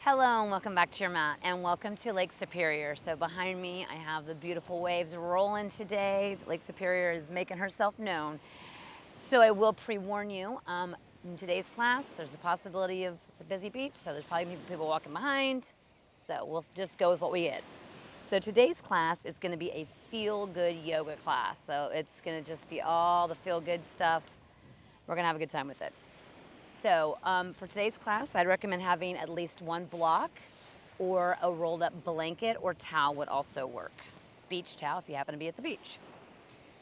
Hello and welcome back to your mat and welcome to Lake Superior. So behind me I have the beautiful waves rolling today. Lake Superior is making herself known. So I will pre-warn you, in today's class there's a possibility of, it's a busy beach, so there's probably people walking behind. So we'll just go with what we get. So today's class is going to be a feel-good yoga class. So it's going to just be all the feel-good stuff. We're going to have a good time with it. So for today's class, I'd recommend having at least one block, or a rolled up blanket or towel would also work. Beach towel if you happen to be at the beach.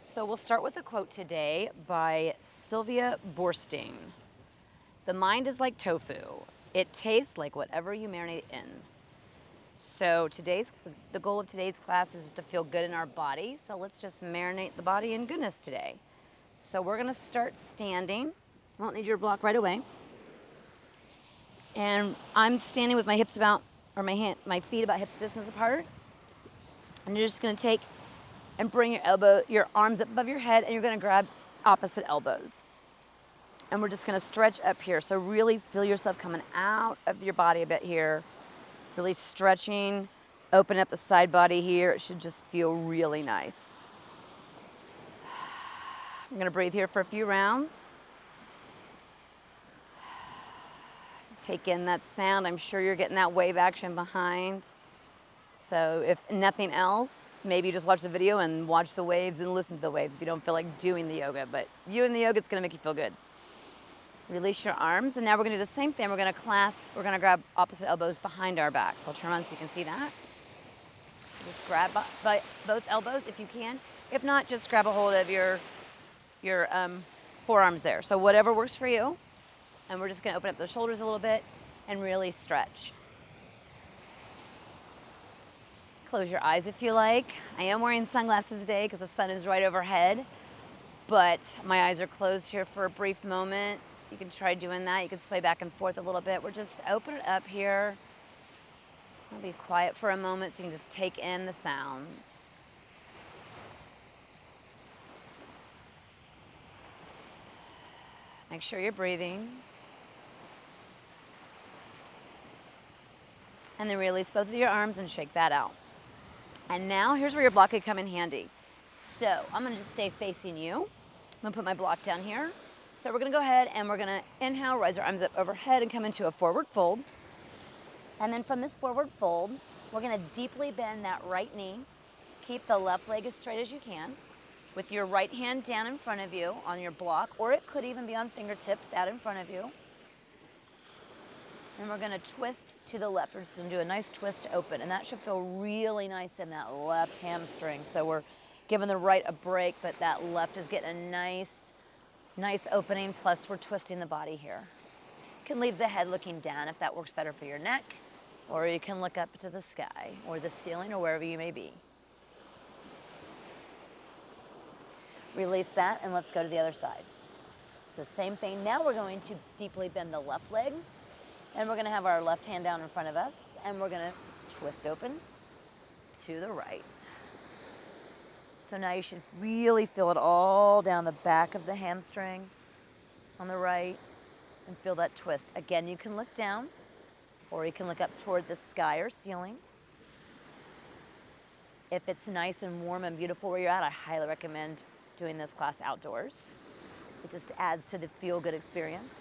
So we'll start with a quote today by Sylvia Borsting. The mind is like tofu. It tastes like whatever you marinate in. So the goal of today's class is to feel good in our body. So let's just marinate the body in goodness today. So we're gonna start standing. I won't need your block right away. And I'm standing with my hips about, or my feet about hip distance apart. And you're just gonna take and bring your arms up above your head, and you're gonna grab opposite elbows. And we're just gonna stretch up here. So really feel yourself coming out of your body a bit here. Really stretching, open up the side body here. It should just feel really nice. I'm gonna breathe here for a few rounds. Take in that sound. I'm sure you're getting that wave action behind. So if nothing else, maybe you just watch the video and watch the waves and listen to the waves if you don't feel like doing the yoga. But doing the yoga, it's gonna make you feel good. Release your arms, and now we're gonna do the same thing. We're gonna grab opposite elbows behind our back. So I'll turn around so you can see that. So just grab by both elbows if you can. If not, just grab a hold of your forearms there. So whatever works for you. And we're just gonna open up the shoulders a little bit and really stretch. Close your eyes if you like. I am wearing sunglasses today because the sun is right overhead, but my eyes are closed here for a brief moment. You can try doing that. You can sway back and forth a little bit. We're just open it up here. I'll be quiet for a moment so you can just take in the sounds. Make sure you're breathing. And then release both of your arms and shake that out. And now here's where your block could come in handy. So I'm gonna just stay facing you. I'm gonna put my block down here. So we're gonna go ahead and we're gonna inhale, rise our arms up overhead and come into a forward fold. And then from this forward fold, we're gonna deeply bend that right knee. Keep the left leg as straight as you can, with your right hand down in front of you on your block, or it could even be on fingertips out in front of you. And we're gonna twist to the left. We're just gonna do a nice twist open, and that should feel really nice in that left hamstring. So we're giving the right a break, but that left is getting a nice opening, plus we're twisting the body here. You can leave the head looking down if that works better for your neck, or you can look up to the sky, or the ceiling, or wherever you may be. Release that, and let's go to the other side. So same thing, now we're going to deeply bend the left leg, and we're gonna have our left hand down in front of us, and we're gonna twist open to the right. So now you should really feel it all down the back of the hamstring on the right, and feel that twist. Again, you can look down, or you can look up toward the sky or ceiling. If it's nice and warm and beautiful where you're at, I highly recommend doing this class outdoors. It just adds to the feel-good experience.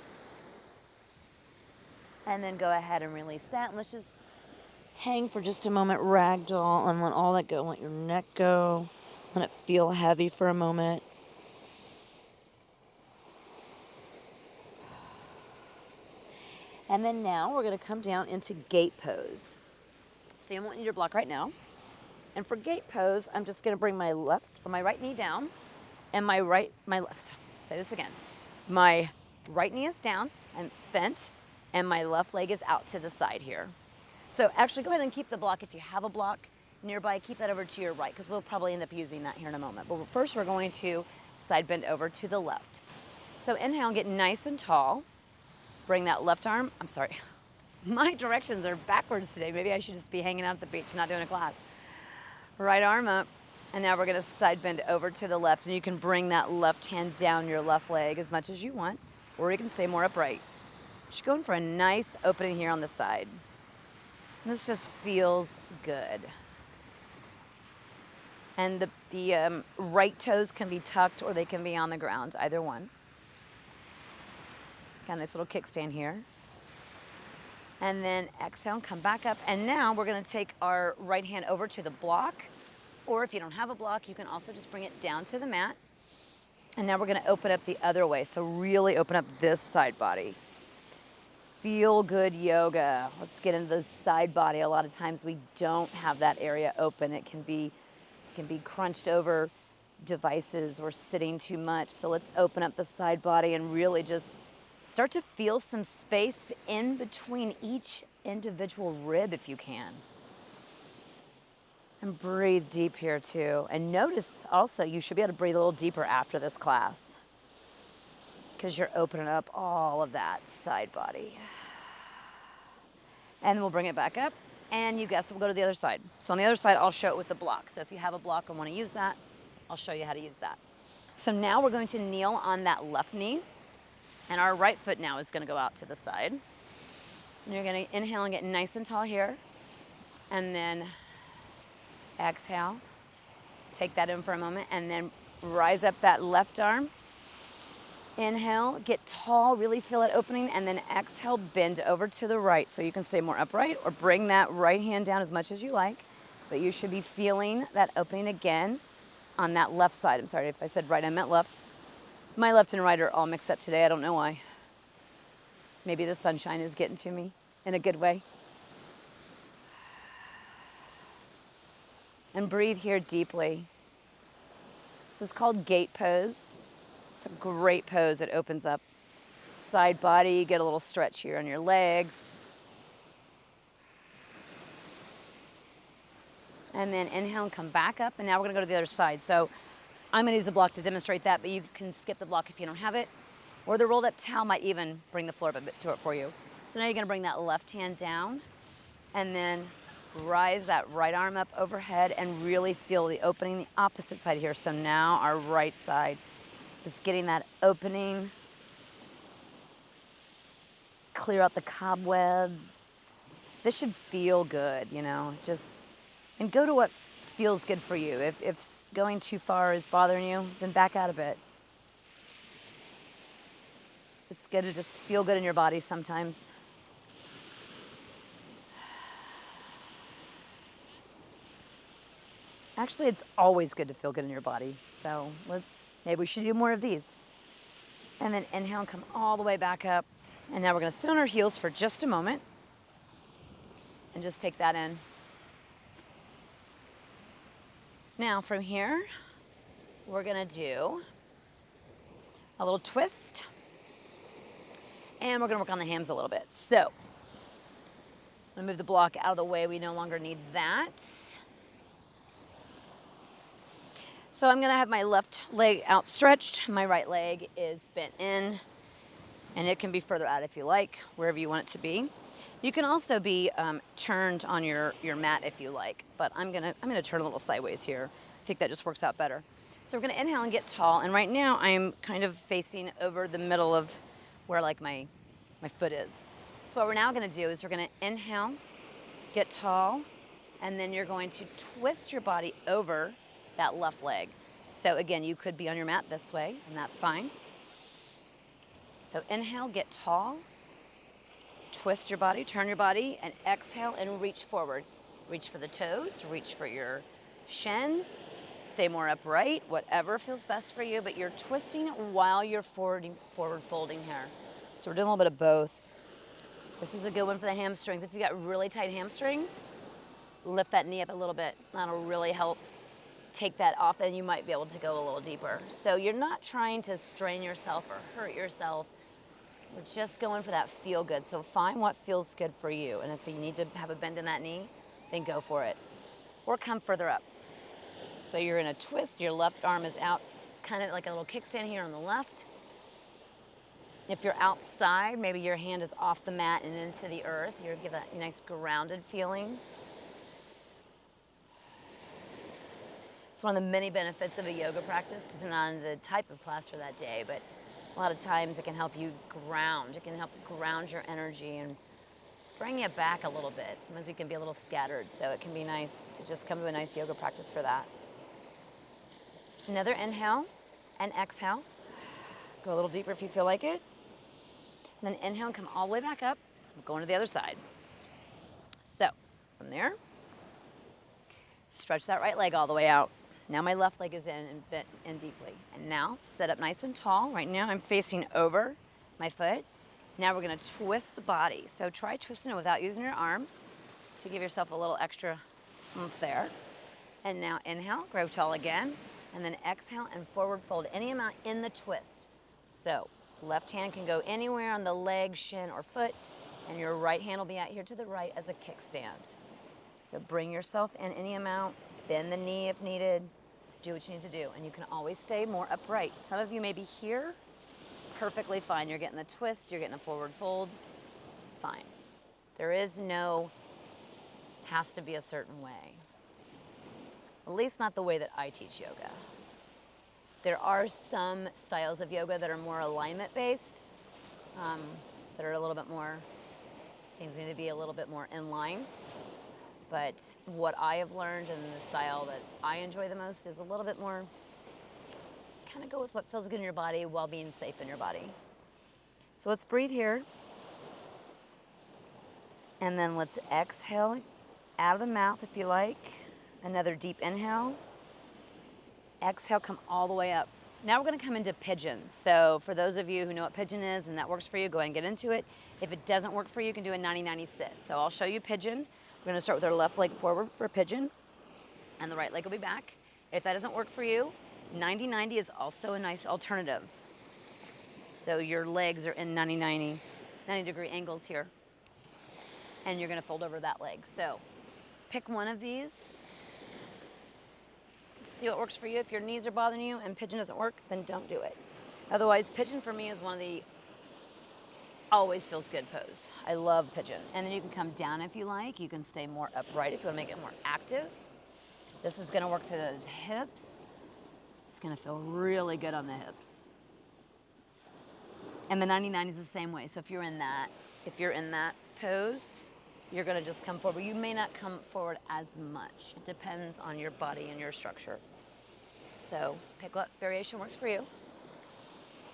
And then go ahead and release that. And let's just hang for just a moment, ragdoll, and let all that go. Let your neck go. Let it feel heavy for a moment. And then now we're gonna come down into gate pose. So you won't need your block right now. And for gate pose, I'm just gonna bring my right knee down, and my right knee is down and bent, and my left leg is out to the side here. So actually go ahead and keep the block. If you have a block nearby, keep that over to your right, because we'll probably end up using that here in a moment. But first we're going to side bend over to the left. So inhale, get nice and tall. Bring that left arm, I'm sorry, my directions are backwards today. Maybe I should just be hanging out at the beach, not doing a class. Right arm up, and now we're gonna side bend over to the left, and you can bring that left hand down your left leg as much as you want, or you can stay more upright. Just going for a nice opening here on the side. This just feels good. And the right toes can be tucked or they can be on the ground, either one. Got a nice little kickstand here. And then exhale and come back up. And now we're gonna take our right hand over to the block, or if you don't have a block, you can also just bring it down to the mat. And now we're gonna open up the other way. So really open up this side body. Feel good yoga. Let's get into the side body. A lot of times we don't have that area open. It can be crunched over devices or sitting too much. So let's open up the side body and really just start to feel some space in between each individual rib if you can. And breathe deep here too. And notice also you should be able to breathe a little deeper after this class because you're opening up all of that side body. And we'll bring it back up. And you guess we'll go to the other side. So on the other side, I'll show it with the block. So if you have a block and want to use that, I'll show you how to use that. So now we're going to kneel on that left knee. And our right foot now is going to go out to the side. And you're going to inhale and get nice and tall here. And then exhale. Take that in for a moment. And then rise up that left arm. Inhale, get tall, really feel it opening, and then exhale, bend over to the right so you can stay more upright, or bring that right hand down as much as you like, but you should be feeling that opening again on that left side. I'm sorry if I said right, I meant left. My left and right are all mixed up today. I don't know why. Maybe the sunshine is getting to me in a good way. And breathe here deeply. This is called gate pose. It's a great pose. It opens up side body. Get a little stretch here on your legs. And then inhale and come back up. And now we're going to go to the other side. So I'm going to use the block to demonstrate that, but you can skip the block if you don't have it. Or the rolled up towel might even bring the floor a bit to it for you. So now you're going to bring that left hand down and then rise that right arm up overhead and really feel the opening the opposite side here. So now our right side. Just getting that opening. Clear out the cobwebs. This should feel good, you know, and go to what feels good for you. If going too far is bothering you, then back out a bit. It's good to just feel good in your body sometimes. Actually, it's always good to feel good in your body. So maybe we should do more of these. And then inhale and come all the way back up. And now we're going to sit on our heels for just a moment. And just take that in. Now from here, we're going to do a little twist. And we're going to work on the hams a little bit. So I'm going to move the block out of the way. We no longer need that. So I'm going to have my left leg outstretched. My right leg is bent in, and it can be further out if you like, wherever you want it to be. You can also be turned on your mat if you like, but I'm gonna turn a little sideways here. I think that just works out better. So we're gonna inhale and get tall, and right now I'm kind of facing over the middle of where like my foot is. So what we're now gonna do is we're gonna inhale, get tall, and then you're going to twist your body over that left leg. So again, you could be on your mat this way, and that's fine. So inhale, get tall, twist your body, turn your body, and exhale and reach forward. Reach for the toes, reach for your shin, stay more upright, whatever feels best for you, but you're twisting while you're forward folding here. So we're doing a little bit of both. This is a good one for the hamstrings. If you got really tight hamstrings, lift that knee up a little bit. That'll really help take that off, and you might be able to go a little deeper. So you're not trying to strain yourself or hurt yourself. We're just going for that feel good. So find what feels good for you. And if you need to have a bend in that knee, then go for it. Or come further up. So you're in a twist, your left arm is out. It's kind of like a little kickstand here on the left. If you're outside, maybe your hand is off the mat and into the earth. You're give that nice grounded feeling. It's one of the many benefits of a yoga practice, depending on the type of class for that day, but a lot of times it can help you ground. It can help ground your energy and bring it back a little bit. Sometimes we can be a little scattered, so it can be nice to just come to a nice yoga practice for that. Another inhale and exhale. Go a little deeper if you feel like it. And then inhale and come all the way back up. Going to the other side. So from there, stretch that right leg all the way out. Now my left leg is in and bent in deeply. And now sit up nice and tall. Right now I'm facing over my foot. Now we're gonna twist the body. So try twisting it without using your arms to give yourself a little extra oomph there. And now inhale, grow tall again. And then exhale and forward fold any amount in the twist. So left hand can go anywhere on the leg, shin, or foot. And your right hand will be out here to the right as a kickstand. So bring yourself in any amount, bend the knee if needed, do what you need to do. And you can always stay more upright. Some of you may be here, perfectly fine. You're getting the twist, you're getting a forward fold, it's fine. There is no, has to be a certain way. At least not the way that I teach yoga. There are some styles of yoga that are more alignment based, that are a little bit more, things need to be a little bit more in line. But what I have learned and the style that I enjoy the most is a little bit more, kind of go with what feels good in your body while being safe in your body. So let's breathe here. And then let's exhale out of the mouth if you like. Another deep inhale. Exhale, come all the way up. Now we're gonna come into pigeon. So for those of you who know what pigeon is and that works for you, go ahead and get into it. If it doesn't work for you, you can do a 90-90 sit. So I'll show you pigeon. We're gonna start with our left leg forward for pigeon, and the right leg will be back. If that doesn't work for you, 90-90 is also a nice alternative. So your legs are in 90 degree angles here. And you're gonna fold over that leg. So pick one of these. See what works for you. If your knees are bothering you and pigeon doesn't work, then don't do it. Otherwise, pigeon for me is one of the always feels good pose. I love pigeon. And then you can come down if you like. You can stay more upright if you want to make it more active. This is going to work through those hips. It's going to feel really good on the hips. And the 90-90 is the same way. So if you're in that pose, you're going to just come forward. You may not come forward as much. It depends on your body and your structure. So pick what variation works for you. And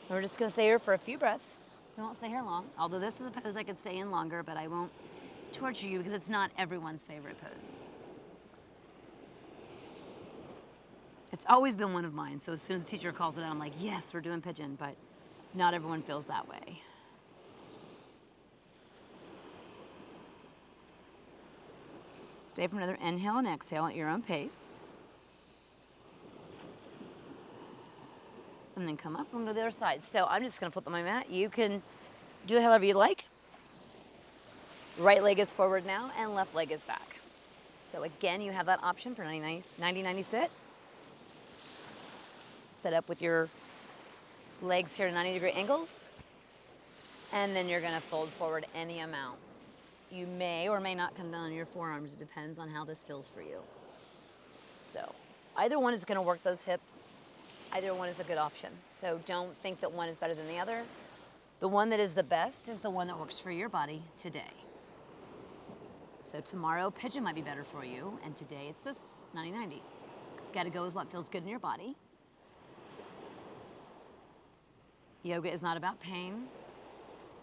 we're just going to stay here for a few breaths. We won't stay here long. Although this is a pose I could stay in longer, but I won't torture you because it's not everyone's favorite pose. It's always been one of mine. So as soon as the teacher calls it out, I'm like, yes, we're doing pigeon, but not everyone feels that way. Stay for another inhale and exhale at your own pace. And then come up and go to the other side. So I'm just gonna flip on my mat. You can do it however you like. Right leg is forward now and left leg is back. So again, you have that option for 90-90 sit. Set up with your legs here at 90 degree angles. And then you're gonna fold forward any amount. You may or may not come down on your forearms. It depends on how this feels for you. So either one is gonna work those hips. Either one is a good option. So don't think that one is better than the other. The one that is the best is the one that works for your body today. So tomorrow, pigeon might be better for you, and today it's this 90-90. Gotta go with what feels good in your body. Yoga is not about pain.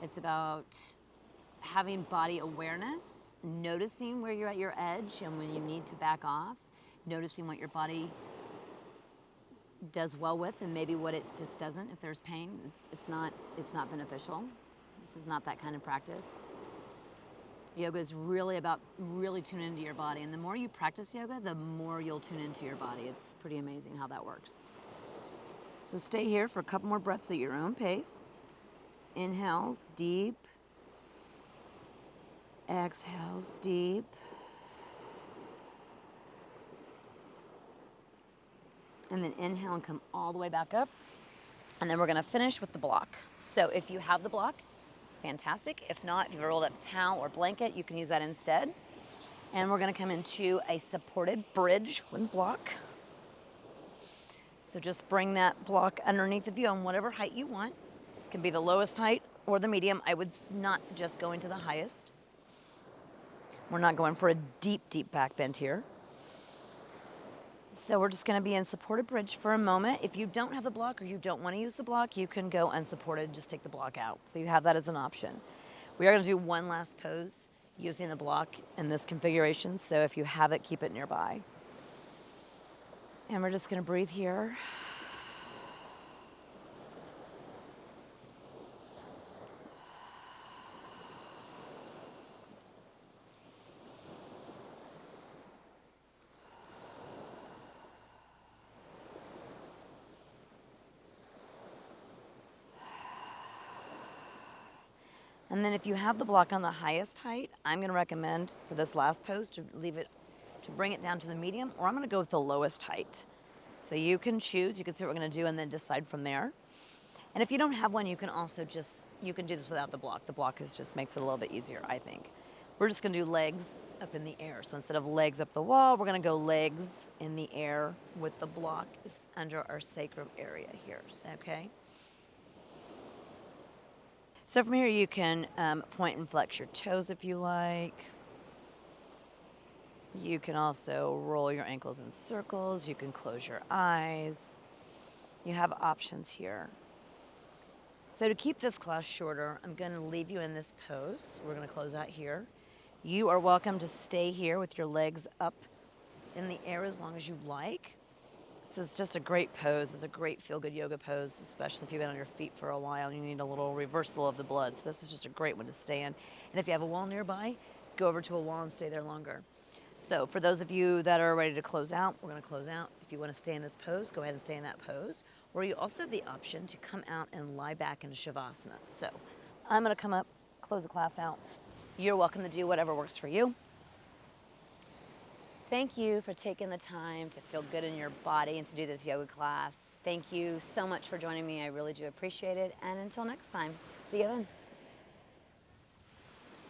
It's about having body awareness, noticing where you're at your edge and when you need to back off, noticing what your body does well with and maybe what it just doesn't. If there's pain, it's not beneficial. This is not that kind of practice. Yoga is really about really tuning into your body, and the more you practice yoga, the more you'll tune into your body. It's pretty amazing how that works. So stay here for a couple more breaths at your own pace. Inhales deep. Exhales deep. And then inhale and come all the way back up. And then we're gonna finish with the block. So if you have the block, fantastic. If not, if you have a rolled up towel or blanket, you can use that instead. And we're gonna come into a supported bridge with block. So just bring that block underneath of you on whatever height you want. It can be the lowest height or the medium. I would not suggest going to the highest. We're not going for a deep, deep back bend here. So we're just gonna be in supported bridge for a moment. If you don't have the block or you don't wanna use the block, you can go unsupported, just take the block out. So you have that as an option. We are gonna do one last pose using the block in this configuration. So if you have it, keep it nearby. And we're just gonna breathe here. And then if you have the block on the highest height, I'm gonna recommend for this last pose to bring it down to the medium, or I'm gonna go with the lowest height. So you can choose, you can see what we're gonna do and then decide from there. And if you don't have one, you can also you can do this without the block. The block just makes it a little bit easier, I think. We're just gonna do legs up in the air. So instead of legs up the wall, we're gonna go legs in the air with the block under our sacrum area here, okay? So from here you can point and flex your toes if you like. You can also roll your ankles in circles. You can close your eyes. You have options here. So to keep this class shorter, I'm going to leave you in this pose. We're going to close out here. You are welcome to stay here with your legs up in the air as long as you like. This is just a great pose. It's a great feel-good yoga pose, especially if you've been on your feet for a while and you need a little reversal of the blood. So this is just a great one to stay in. And if you have a wall nearby, go over to a wall and stay there longer. So for those of you that are ready to close out, we're going to close out. If you want to stay in this pose, go ahead and stay in that pose. Or you also have the option to come out and lie back in Shavasana. So I'm going to come up, close the class out. You're welcome to do whatever works for you. Thank you for taking the time to feel good in your body and to do this yoga class. Thank you so much for joining me. I really do appreciate it. And until next time, see you then.